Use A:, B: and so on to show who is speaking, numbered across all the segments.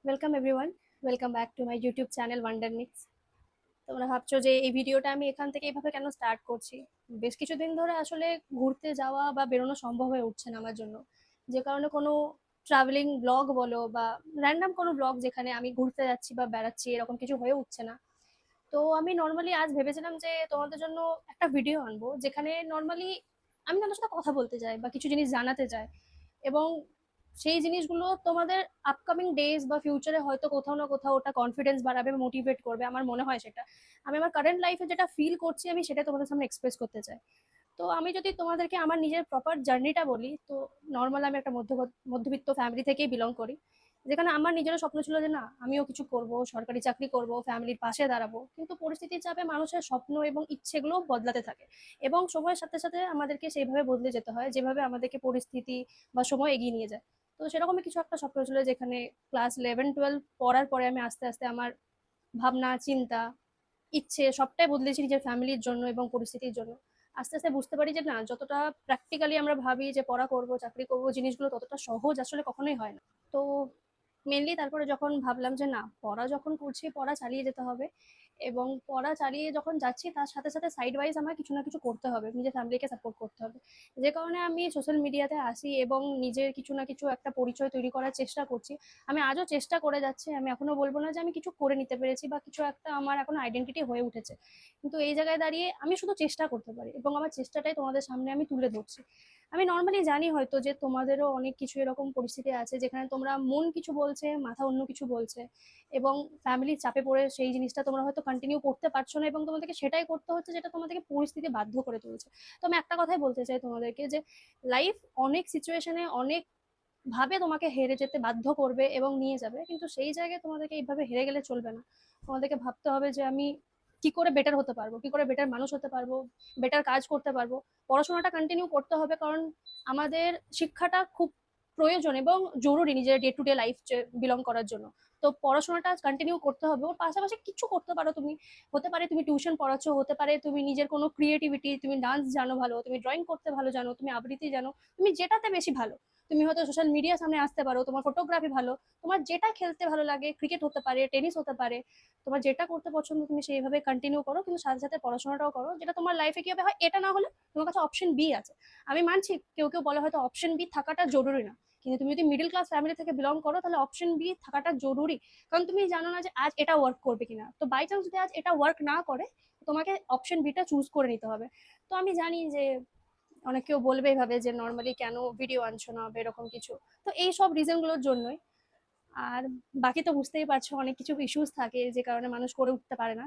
A: Welcome everyone, welcome back to my YouTube channel wonder mix. তোমরা ভাবছো যে এই ভিডিওটা আমি এখান থেকে এইভাবে কেন স্টার্ট করছি। বেশ কিছুদিন ধরে আসলে ঘুরতে যাওয়া বা বেরোনো সম্ভব হয়ে উঠছে না আমার জন্য, যে কারণে কোনো ট্রাভেলিং ব্লগ বলো বা র্যান্ডম কোনো ব্লগ যেখানে আমি ঘুরতে যাচ্ছি বা বেড়াচ্ছি এরকম কিছু হয়ে উঠছে না। তো আমি নর্মালি আজ ভেবেছিলাম যে তোমাদের জন্য একটা ভিডিও আনবো যেখানে নর্মালি আমি তোমাদের সাথে কথা বলতে চাই বা কিছু জিনিস জানাতে চাই, এবং সেই জিনিসগুলো তোমাদের আপকামিং ডেজ বা ফিউচারে হয়তো কোথাও না কোথাও ওটা কনফিডেন্স বাড়াবে, মোটিভেট করবে, আমার মনে হয় সেটা। আমি আমার কারেন্ট লাইফে যেটা ফিল করছি আমি সেটা তোমাদের সামনে এক্সপ্রেস করতে চাই। তো আমি যদি তোমাদেরকে আমার নিজের প্রপার জার্নিটা বলি, তো নর্মাল আমি একটা মধ্যবিত্ত ফ্যামিলি থেকেই বিলং করি, যেখানে আমার নিজেরও স্বপ্ন ছিল যে না আমিও কিছু করব, সরকারি চাকরি করব, ফ্যামিলির পাশে দাঁড়াবো, কিন্তু পরিস্থিতির চাপে মানুষের স্বপ্ন এবং ইচ্ছেগুলো বদলাতে থাকে, এবং সময়ের সাথে সাথে আমাদেরকে সেইভাবে বদলে যেতে হয় যেভাবে আমাদেরকে পরিস্থিতি বা সময় এগিয়ে নিয়ে যায়। তো সেরকমই কিছু একটা স্বপ্ন ছিল যেখানে ক্লাস 11-12 পড়ার পরে আমি আস্তে আস্তে আমার ভাবনা চিন্তা ইচ্ছে সবটাই বদলেছি নিজের ফ্যামিলির জন্য এবং পরিস্থিতির জন্য। আস্তে আস্তে বুঝতে পারি যে না, যতটা প্র্যাকটিক্যালি আমরা ভাবি যে পড়া করব চাকরি করব জিনিসগুলো ততটা সহজ আসলে কখনোই হয় না। তো মেনলি তারপরে যখন ভাবলাম যে না, পড়া যখন করছি পড়া চালিয়ে যেতে হবে, এবং পড়া চালিয়ে যখন যাচ্ছি তার সাথে সাথে সাইড ওয়াইজ আমার কিছু না কিছু করতে হবে, নিজের ফ্যামিলিকে সাপোর্ট করতে হবে। যে কারণে আমি সোশ্যাল মিডিয়াতে আসি এবং নিজের কিছু না কিছু একটা পরিচয় তৈরি করার চেষ্টা করছি। আমি আজও চেষ্টা করে যাচ্ছি, আমি এখনো বলবো না যে আমি কিছু করে নিতে পেরেছি বা কিছু একটা আমার এখন আইডেন্টিটি হয়ে উঠেছে, কিন্তু এই জায়গায় দাঁড়িয়ে আমি শুধু চেষ্টা করতে পারি এবং আমার চেষ্টাটাই তোমাদের সামনে আমি তুলে ধরছি। আমি নর্মালি জানি হয়তো যে তোমাদেরও অনেক কিছু এরকম পরিস্থিতি আছে যেখানে তোমরা মন কিছু বলছে, মাথা অন্য কিছু বলছে, এবং ফ্যামিলির চাপে পড়ে সেই জিনিসটা তোমরা হয়তো কন্টিনিউ করতে পারছো না এবং তোমাদেরকে সেটাই করতে হচ্ছে যেটা তোমাদেরকে পরিস্থিতি বাধ্য করে তুলছে। তো আমি একটা কথাই বলতে চাই তোমাদেরকে যে লাইফ অনেক সিচুয়েশনে অনেক ভাবে তোমাকে হেরে যেতে বাধ্য করবে এবং নিয়ে যাবে, কিন্তু সেই জায়গায় তোমাদেরকে এইভাবে হেরে গেলে চলবে না। তোমাদেরকে ভাবতে হবে যে আমি কি করে বেটার হতে পারবো, কি করে বেটার মানুষ হতে পারবো, বেটার কাজ করতে পারবো। পড়াশোনাটা কন্টিনিউ করতে হবে, কারণ আমাদের শিক্ষাটা খুব প্রয়োজন এবং জরুরি নিজের day to day life belong করার জন্য। তো পড়াশোনাটা কন্টিনিউ করতে হবে, ওর পাশাপাশি কিছু করতে পারো তুমি। হতে পারে তুমি টিউশন পড়াচ্ছ, হতে পারে তুমি নিজের কোনো ক্রিয়েটিভিটি, তুমি ডান্স জানো ভালো, তুমি ড্রয়িং করতে ভালো জানো, তুমি আবৃত্তি জানো, তুমি যেটাতে বেশি ভালো। তুমি হয়তো সোশ্যাল মিডিয়ার সামনে আসতে পারো, তোমার ফটোগ্রাফি ভালো, তোমার যেটা খেলতে ভালো লাগে, ক্রিকেট হতে পারে, টেনিস হতে পারে, তোমার যেটা করতে পছন্দ তুমি সেইভাবে কন্টিনিউ করো, কিন্তু সাথে সাথে পড়াশোনাটাও করো, যেটা তোমার লাইফে কি হবে হয় এটা না হলে তোমার কাছে অপশন বি আছে। আমি মানছি কেউ কেউ বলে হয়তো অপশন বি থাকাটা জরুরি না, কিন্তু তুমি যদি মিডল ক্লাস ফ্যামিলি থেকে বিলং করো তাহলে অপশন বি থাকাটা জরুরি। কারণ তুমি জানো না যে আজ এটা ওয়ার্ক করবে কিনা, তো বাই চান্স যদি আজ এটা ওয়ার্ক না করে তোমাকে অপশন বিটা চুজ করে নিতে হবে। তো আমি জানি যে অনেক কেউ বলবে এভাবে যে নর্মালি কেন ভিডিও আনছো না বা এরকম কিছু। তো এই সব রিজন গুলোর জন্যই। আর বাকি তো বুঝতেই পারছো অনেক কিছু ইস্যুস থাকে যে কারণে মানুষ করে উঠতে পারে না।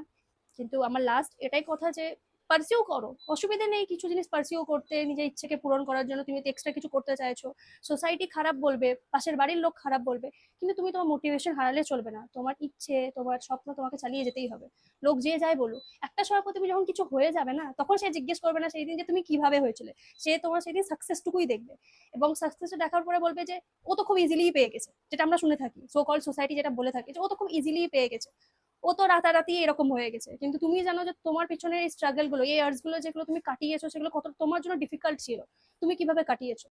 A: কিন্তু আমার লাস্ট এটাই কথা যে পার্সিউ করো, অসুবিধা নেই কিছু জিনিস পার্সিউ করতে, নিজের ইচ্ছেকে পূরণ করার জন্য তুমি তো এক্সট্রা কিছু করতে চাইছো। সোসাইটি খারাপ বলবে, পাশের বাড়ির লোক খারাপ বলবে, কিন্তু তুমি তোমার মোটিভেশন হারালে চলবে না, তোমার ইচ্ছে তোমার স্বপ্ন তোমাকে চালিয়ে যেতেই হবে। লোক যে যায় বলুক, একটা সময় পর তুমি যখন কিছু হয়ে যাবে না তখন সে জিজ্ঞেস করবে না সেই দিন যে তুমি কিভাবে হয়েছিল, সে তোমার সেই দিন সাকসেসটুকুই দেখবে, এবং সাকসেস দেখার পরে বলবে যে ও তো খুব ইজিলি পেয়ে গেছে, যেটা আমরা শুনে থাকি সো কল সোসাইটি যেটা বলে থাকে যে ও তো খুব ইজিলি পেয়ে গেছে, ও তো রাতারাতি এরকম হয়ে গেছে। কিন্তু তুমি জানো যে তোমার পিছনে এই স্ট্রাগল গুলো, এই ইয়ার্স গুলো যেগুলো তুমি কাটিয়েছো সেগুলো কত তোমার জন্য ডিফিকাল্ট ছিল, তুমি কিভাবে কাটিয়েছো।